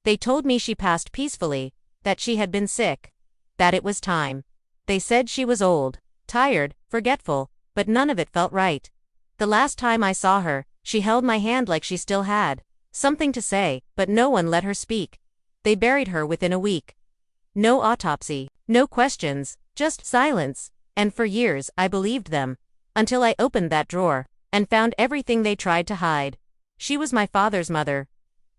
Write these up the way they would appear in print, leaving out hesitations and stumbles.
They told me she passed peacefully, that she had been sick, that it was time. They said she was old, tired, forgetful, but none of it felt right. The last time I saw her, she held my hand like she still had something to say, but no one let her speak. They buried her within a week. No autopsy, no questions, just silence, and for years I believed them, until I opened that drawer, and found everything they tried to hide. She was my father's mother.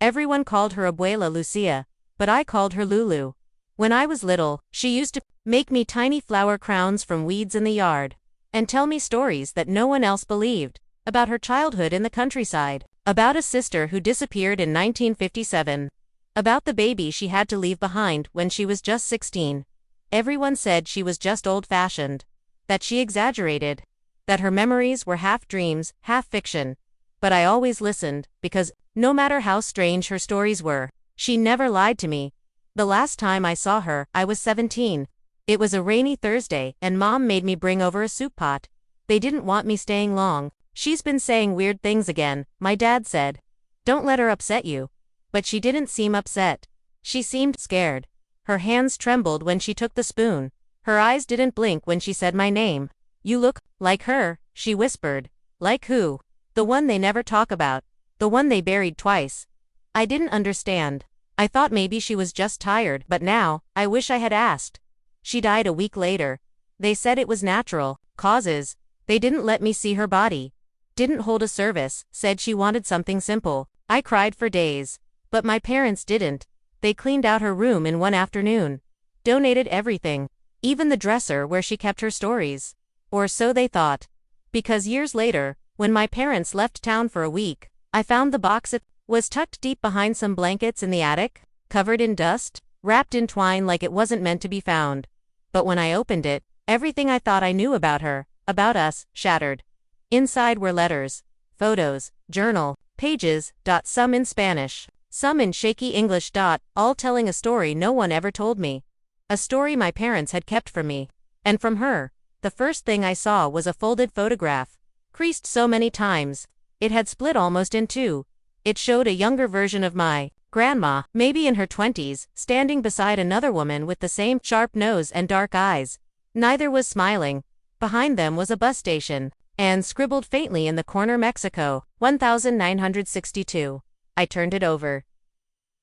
Everyone called her Abuela Lucia, but I called her Lulu. When I was little, she used to make me tiny flower crowns from weeds in the yard, and tell me stories that no one else believed, about her childhood in the countryside, about a sister who disappeared in 1957, about the baby she had to leave behind when she was just 16. Everyone said she was just old-fashioned, that she exaggerated, that her memories were half dreams, half fiction. But I always listened, because, no matter how strange her stories were, she never lied to me. The last time I saw her, I was 17. It was a rainy Thursday, and Mom made me bring over a soup pot. They didn't want me staying long. She's been saying weird things again, my dad said. Don't let her upset you. But she didn't seem upset. She seemed scared. Her hands trembled when she took the spoon. Her eyes didn't blink when she said my name. You look like her, she whispered. Like who? The one they never talk about. The one they buried twice. I didn't understand. I thought maybe she was just tired, but now, I wish I had asked. She died a week later. They said it was natural causes. They didn't let me see her body. Didn't hold a service, said she wanted something simple. I cried for days. But my parents didn't. They cleaned out her room in one afternoon. Donated everything. Even the dresser where she kept her stories. Or so they thought. Because years later, when my parents left town for a week, I found the box. It was tucked deep behind some blankets in the attic, covered in dust, wrapped in twine like it wasn't meant to be found. But when I opened it, everything I thought I knew about her, about us, shattered. Inside were letters, photos, journal, pages, some in Spanish, some in shaky English, all telling a story no one ever told me. A story my parents had kept from me. And from her, the first thing I saw was a folded photograph, creased so many times, it had split almost in two. It showed a younger version of my grandma, maybe in her 20s, standing beside another woman with the same sharp nose and dark eyes. Neither was smiling. Behind them was a bus station, and scribbled faintly in the corner, Mexico, 1962. I turned it over.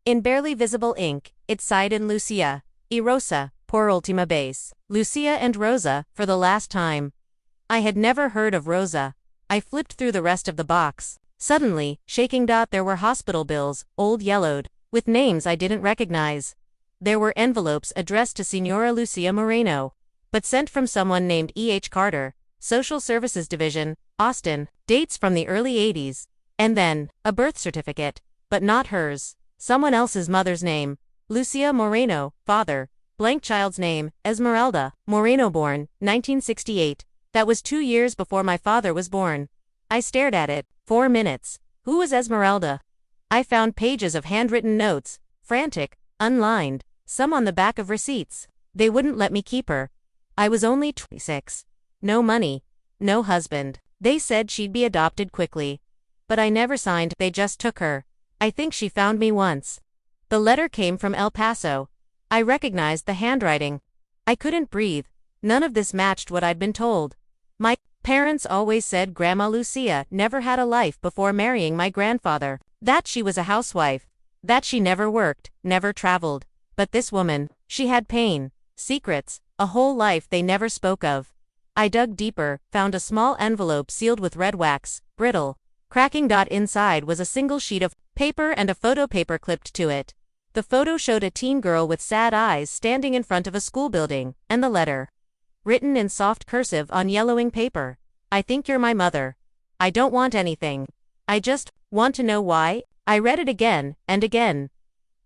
In barely visible ink, it sighed in Lucia, y Rosa, por última vez. Lucia and Rosa, for the last time. I had never heard of Rosa. I flipped through the rest of the box. Suddenly, shaking, there were hospital bills, old yellowed, with names I didn't recognize. There were envelopes addressed to Senora Lucia Moreno, but sent from someone named E.H. Carter, Social Services Division, Austin, dates from the early 80s. And then, a birth certificate, but not hers. Someone else's mother's name, Lucia Moreno, father, blank child's name, Esmeralda, Moreno, born, 1968. That was 2 years before my father was born. I stared at it, 4 minutes. Who was Esmeralda? I found pages of handwritten notes, frantic, unlined, some on the back of receipts. They wouldn't let me keep her. I was only 26. No money. No husband. They said she'd be adopted quickly. But I never signed, they just took her. I think she found me once. The letter came from El Paso. I recognized the handwriting. I couldn't breathe. None of this matched what I'd been told. My parents always said Grandma Lucia never had a life before marrying my grandfather. That she was a housewife. That she never worked, never traveled. But this woman, she had pain, secrets, a whole life they never spoke of. I dug deeper, found a small envelope sealed with red wax, brittle, cracking. Inside was a single sheet of paper and a photo paper clipped to it. The photo showed a teen girl with sad eyes standing in front of a school building, and the letter, written in soft cursive on yellowing paper. I think you're my mother. I don't want anything. I just want to know why. I read it again, and again.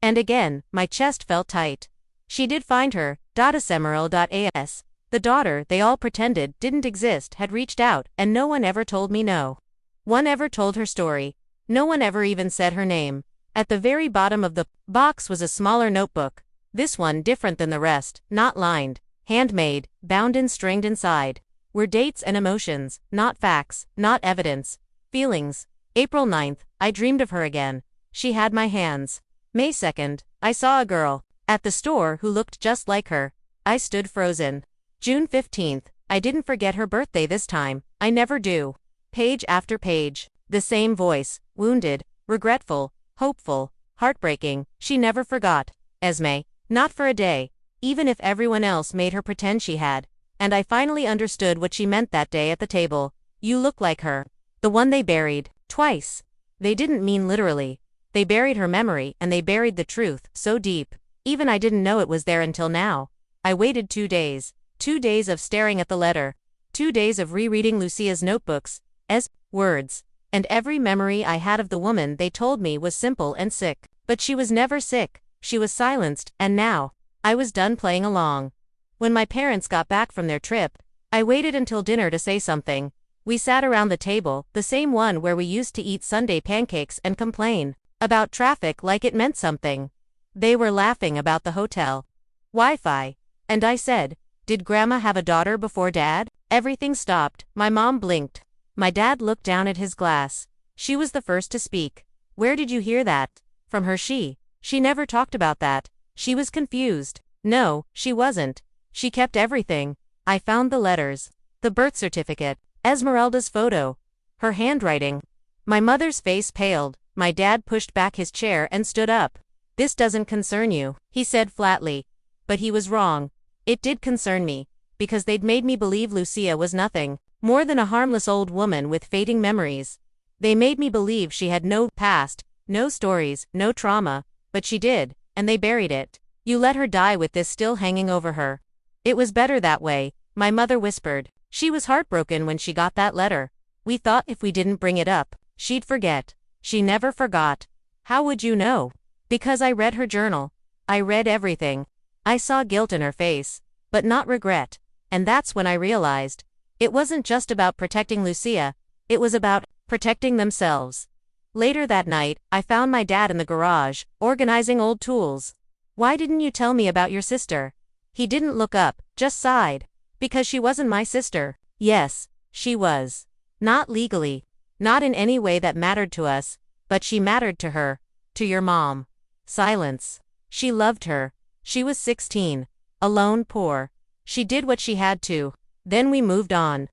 And again, my chest felt tight. She did find her. Esmeralda.as. The daughter they all pretended didn't exist had reached out, and no one ever told me no. One ever told her story. No one ever even said her name. At the very bottom of the box was a smaller notebook. This one different than the rest, not lined, handmade, bound and stringed. Inside were dates and emotions, not facts, not evidence. Feelings. April 9th, I dreamed of her again. She had my hands. May 2nd, I saw a girl at the store who looked just like her. I stood frozen. June 15th, I didn't forget her birthday this time. I never do. Page after page. The same voice, wounded, regretful, hopeful, heartbreaking. She never forgot. Esme. Not for a day. Even if everyone else made her pretend she had. And I finally understood what she meant that day at the table. You look like her. The one they buried. Twice. They didn't mean literally. They buried her memory, and they buried the truth, so deep. Even I didn't know it was there until now. I waited 2 days. 2 days of staring at the letter. 2 days of rereading Lucia's notebooks, as words. And every memory I had of the woman they told me was simple and sick. But she was never sick. She was silenced, and now, I was done playing along. When my parents got back from their trip, I waited until dinner to say something. We sat around the table, the same one where we used to eat Sunday pancakes and complain about traffic like it meant something. They were laughing about the hotel Wi-Fi. And I said, "Did Grandma have a daughter before Dad?" Everything stopped. My mom blinked. My dad looked down at his glass. She was the first to speak. "Where did you hear that?" From her. She never talked about that. She was confused. No, she wasn't. She kept everything. I found the letters. The birth certificate. Esmeralda's photo. Her handwriting. My mother's face paled. My dad pushed back his chair and stood up. "This doesn't concern you," he said flatly. But he was wrong. It did concern me. Because they'd made me believe Lucia was nothing more than a harmless old woman with fading memories. They made me believe she had no past, no stories, no trauma. But she did, and they buried it. You let her die with this still hanging over her. It was better that way, my mother whispered. She was heartbroken when she got that letter. We thought if we didn't bring it up, she'd forget. She never forgot. How would you know? Because I read her journal. I read everything. I saw guilt in her face, but not regret. And that's when I realized. It wasn't just about protecting Lucia, it was about protecting themselves. Later that night, I found my dad in the garage, organizing old tools. "Why didn't you tell me about your sister?" He didn't look up, just sighed. "Because she wasn't my sister." Yes, she was. Not legally. Not in any way that mattered to us. But she mattered to her. To your mom. Silence. She loved her. She was 16. Alone, poor. She did what she had to. Then we moved on.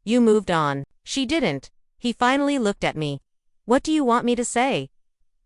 You moved on. She didn't. He finally looked at me. "What do you want me to say?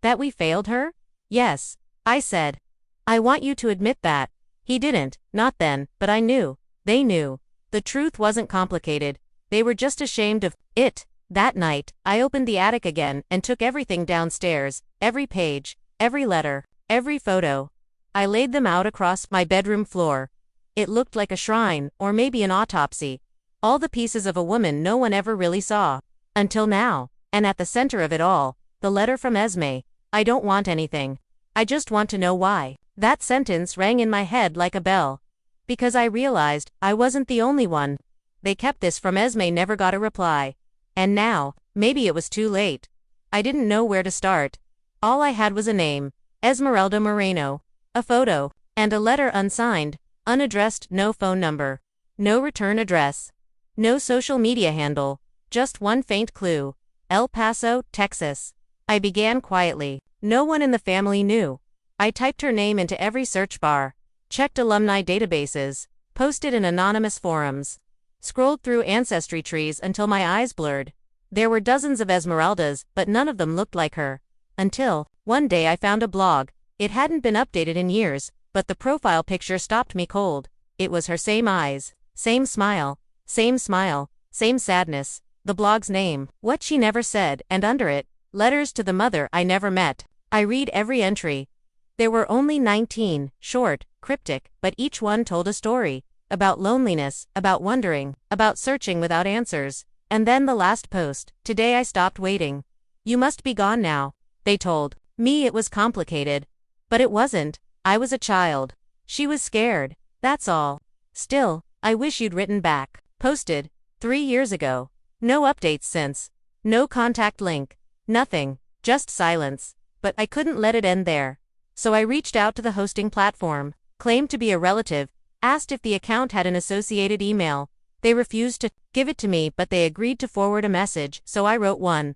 That we failed her?" "Yes," I said. "I want you to admit that." He didn't, not then, but I knew. They knew. The truth wasn't complicated. They were just ashamed of it. That night, I opened the attic again and took everything downstairs, every page, every letter, every photo. I laid them out across my bedroom floor. It looked like a shrine, or maybe an autopsy. All the pieces of a woman no one ever really saw. Until now. And at the center of it all, the letter from Esme. "I don't want anything. I just want to know why." That sentence rang in my head like a bell. Because I realized I wasn't the only one. They kept this from Esme, never got a reply. And now, maybe it was too late. I didn't know where to start. All I had was a name. Esmeralda Moreno. A photo. And a letter unsigned, unaddressed, no phone number. No return address. No social media handle. Just one faint clue. El Paso, Texas. I began quietly. No one in the family knew. I typed her name into every search bar. Checked alumni databases. Posted in anonymous forums. Scrolled through ancestry trees until my eyes blurred. There were dozens of Esmeraldas, but none of them looked like her. Until, one day I found a blog. It hadn't been updated in years, but the profile picture stopped me cold. It was her same eyes, same smile, same sadness. The blog's name, What She Never Said, and under it, letters to the mother I never met. I read every entry. There were only 19, short, cryptic, but each one told a story. About loneliness, about wondering, about searching without answers. And then the last post, "Today I stopped waiting. You must be gone now." They told me it was complicated. But it wasn't. I was a child. She was scared. That's all. Still, I wish you'd written back. Posted. 3 years ago. No updates since. No contact link. Nothing. Just silence. But I couldn't let it end there. So I reached out to the hosting platform, claimed to be a relative, asked if the account had an associated email. They refused to give it to me, but they agreed to forward a message, so I wrote one.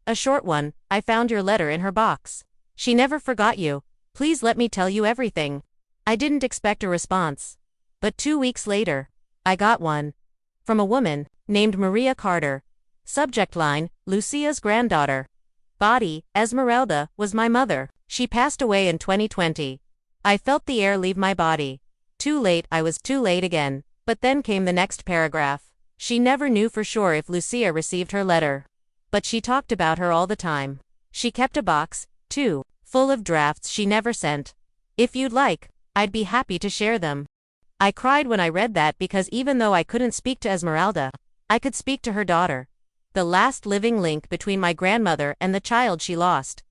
A short one. "I found your letter in her box. She never forgot you. Please let me tell you everything. I didn't expect a response. But 2 weeks later, I got one. From a woman named Maria Carter. Subject line, Lucia's granddaughter. Body, Esmeralda, was my mother. She passed away in 2020. I felt the air leave my body. Too late, I was too late again. But then came the next paragraph. She never knew for sure if Lucia received her letter. But she talked about her all the time. She kept a box, too, full of drafts she never sent. If you'd like, I'd be happy to share them. I cried when I read that because even though I couldn't speak to Esmeralda, I could speak to her daughter. The last living link between my grandmother and the child she lost.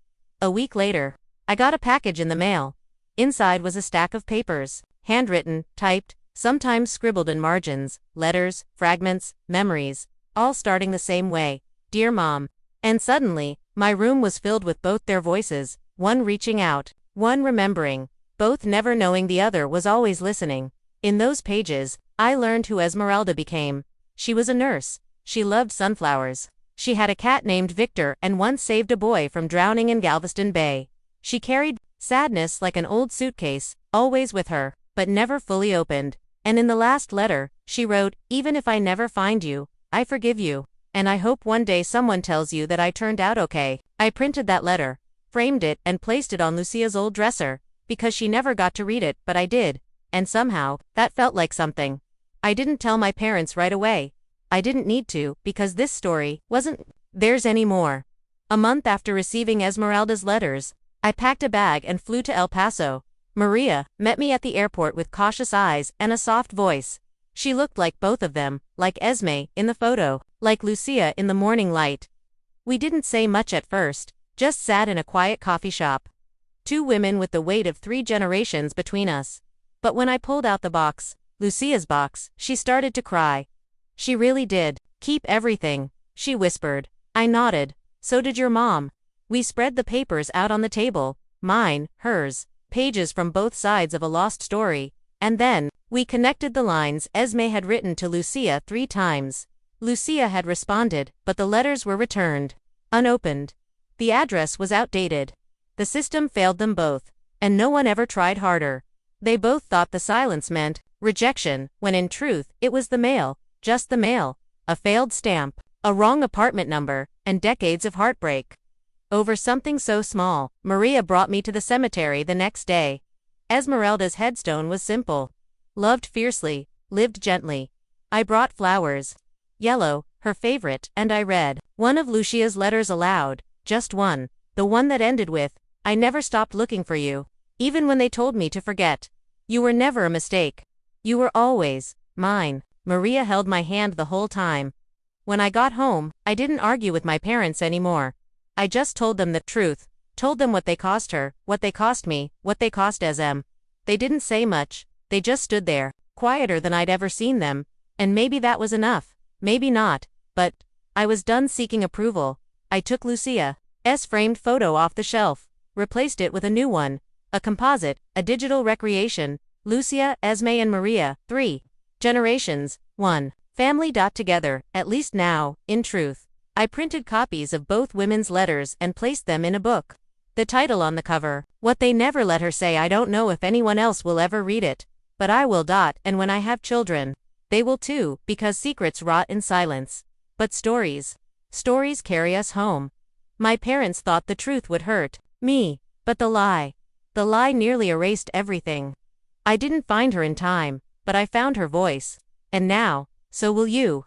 A week later, I got a package in the mail. Inside was a stack of papers, handwritten, typed, sometimes scribbled in margins, letters, fragments, memories, all starting the same way, "Dear Mom." And suddenly, my room was filled with both their voices, one reaching out, one remembering, both never knowing the other was always listening. In those pages, I learned who Esmeralda became. She was a nurse. She loved sunflowers. She had a cat named Victor and once saved a boy from drowning in Galveston Bay. She carried sadness like an old suitcase, always with her, but never fully opened. And in the last letter, she wrote, "Even if I never find you, I forgive you. And I hope one day someone tells you that I turned out okay." I printed that letter, framed it, and placed it on Lucia's old dresser, because she never got to read it, but I did. And somehow, that felt like something. I didn't tell my parents right away. I didn't need to, because this story wasn't theirs anymore. A month after receiving Esmeralda's letters, I packed a bag and flew to El Paso. Maria met me at the airport with cautious eyes and a soft voice. She looked like both of them, like Esme in the photo, like Lucia in the morning light. We didn't say much at first, just sat in a quiet coffee shop. Two women with the weight of 3 generations between us. But when I pulled out the box, Lucia's box, she started to cry. She really did. "Keep everything," she whispered. I nodded. "So did your mom." We spread the papers out on the table, mine, hers, pages from both sides of a lost story, and then, we connected the lines Esme had written to Lucia 3 times. Lucia had responded, but the letters were returned. Unopened. The address was outdated. The system failed them both, and no one ever tried harder. They both thought the silence meant rejection, when in truth, it was the mail, just the mail, a failed stamp, a wrong apartment number, and decades of heartbreak. Over something so small, Maria brought me to the cemetery the next day. Esmeralda's headstone was simple. Loved fiercely, lived gently. I brought flowers. Yellow, her favorite, and I read one of Lucia's letters aloud, just one, the one that ended with, "I never stopped looking for you. Even when they told me to forget. You were never a mistake. You were always mine." Maria held my hand the whole time. When I got home, I didn't argue with my parents anymore. I just told them the truth, told them what they cost her, what they cost me, what they cost SM. They didn't say much, they just stood there, quieter than I'd ever seen them, and maybe that was enough, maybe not, but I was done seeking approval. I took Lucia's framed photo off the shelf, replaced it with a new one, a composite, a digital recreation, Lucia, Esme and Maria, 3 generations, 1 family. Together, at least now, in truth. I printed copies of both women's letters and placed them in a book. The title on the cover, "What They Never Let Her Say." I don't know if anyone else will ever read it, but I will. And when I have children, they will too, because secrets rot in silence. But stories carry us home. My parents thought the truth would hurt me, but the lie nearly erased everything. I didn't find her in time, but I found her voice. And now, so will you.